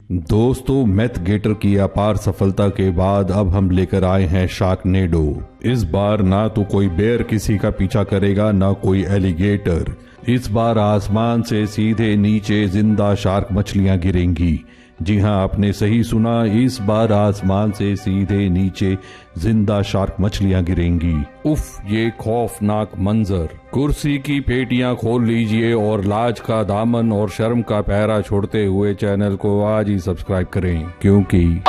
दोस्तों, मैथ गेटर की अपार सफलता के बाद अब हम लेकर आए हैं शार्कनेडो। इस बार ना तो कोई बेयर किसी का पीछा करेगा, ना कोई एलिगेटर। इस बार आसमान से सीधे नीचे जिंदा शार्क मछलियां गिरेंगी। जी हां, आपने सही सुना, इस बार आसमान से सीधे नीचे जिंदा शार्क मछलियां गिरेंगी। उफ, ये खौफनाक मंजर। कुर्सी की पेटियां खोल लीजिए और लाज का दामन और शर्म का पहरा छोड़ते हुए चैनल को आज ही सब्सक्राइब करें, क्योंकि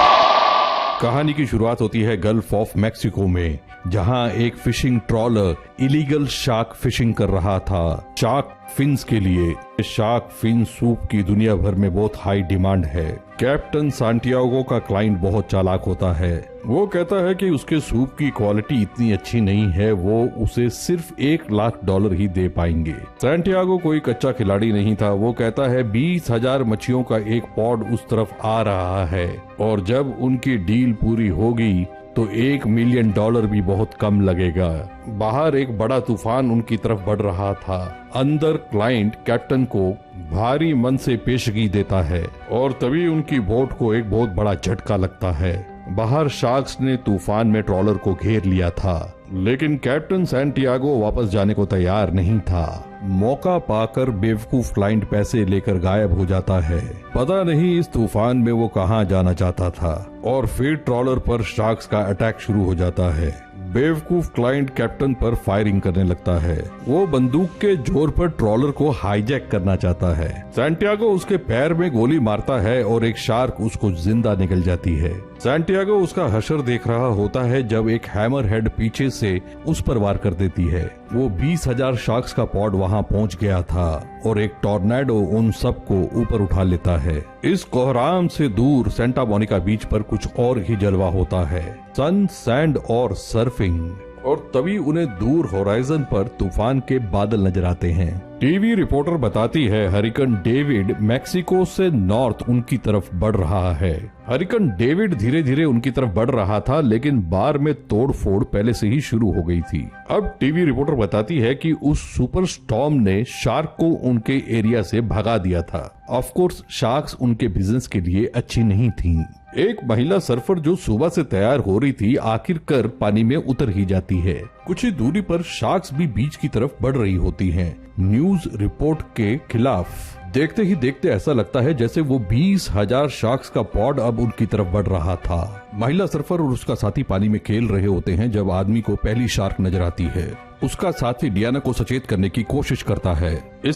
कहानी की शुरुआत होती है गल्फ ऑफ मैक्सिको में, जहां एक fishing trawler illegal shark fishing कर रहा था शार्क फिन्स के लिए। शार्क फिन सूप की दुनिया भर में बहुत हाई डिमांड है। कैप्टन सांटियागो का क्लाइंट बहुत चालाक होता है। वो कहता है कि उसके सूप की क्वालिटी इतनी अच्छी नहीं है, वो उसे सिर्फ $1 लाख ही दे पाएंगे। सांटियागो कोई कच्चा खिलाड़ी नहीं था। वो कहता है 20,000 मछलियों का एक पॉड उस तरफ आ रहा है और जब उनकी डील पूरी होगी तो $1 मिलियन भी बहुत कम लगेगा। बाहर एक बड़ा तूफान उनकी तरफ बढ़ रहा था। अंदर क्लाइंट कैप्टन को भारी मन से पेशगी देता है और तभी उनकी बोट को एक बहुत बड़ा झटका लगता है। बाहर शार्क्स ने तूफान में ट्रॉलर को घेर लिया था, लेकिन कैप्टन सैंटियागो वापस जाने को तैयार नहीं था। मौका पाकर बेवकूफ क्लाइंट पैसे लेकर गायब हो जाता है। पता नहीं इस तूफान में वो कहां जाना चाहता था। और फिर ट्रॉलर पर शार्क्स का अटैक शुरू हो जाता है। बेवकूफ क्लाइंट कैप्टन पर फायरिंग करने लगता है। वो बंदूक के जोर पर ट्रॉलर को हाईजैक करना चाहता है। सैंटियागो उसके पैर में गोली मारता है और एक शार्क उसको जिंदा निकल जाती है। सैंटियागो उसका हशर देख रहा होता है जब एक हैमर हेड पीछे से उस पर वार कर देती है। वो 20,000 शार्क्स का पॉड वहां पहुंच गया था और एक टॉर्नेडो उन सबको ऊपर उठा लेता है। इस कोहराम से दूर सेंटा मोनिका बीच पर कुछ और ही जलवा होता है, सन, सैंड और सर्फिंग। और तभी उन्हें दूर होराइजन पर तूफान के बादल नजर आते हैं। टीवी रिपोर्टर बताती है हरिकन डेविड मैक्सिको से नॉर्थ उनकी तरफ बढ़ रहा है। हरिकन डेविड धीरे धीरे उनकी तरफ बढ़ रहा था, लेकिन बार में तोड़फोड़ पहले से ही शुरू हो गई थी। अब टीवी रिपोर्टर बताती है कि उस सुपर स्टॉर्म ने शार्क को उनके एरिया से भगा दिया था। ऑफ कोर्स शार्क्स उनके बिजनेस के लिए अच्छी नहीं थी। एक महिला सर्फर जो सुबह से तैयार हो रही थी, आखिरकार पानी में उतर ही जाती है। कुछ ही दूरी पर शार्क्स भी बीच की तरफ बढ़ रही होती हैं, न्यूज रिपोर्ट के खिलाफ। देखते ही देखते ऐसा लगता है जैसे वो 20,000 शार्क्स का पॉड अब उनकी तरफ बढ़ रहा था। महिला सर्फर और उसका साथी पानी में खेल रहे होते हैं जब आदमी को पहली शार्क नजर आती है। उसका साथी डियाना को सचेत करने की कोशिश करता है। इस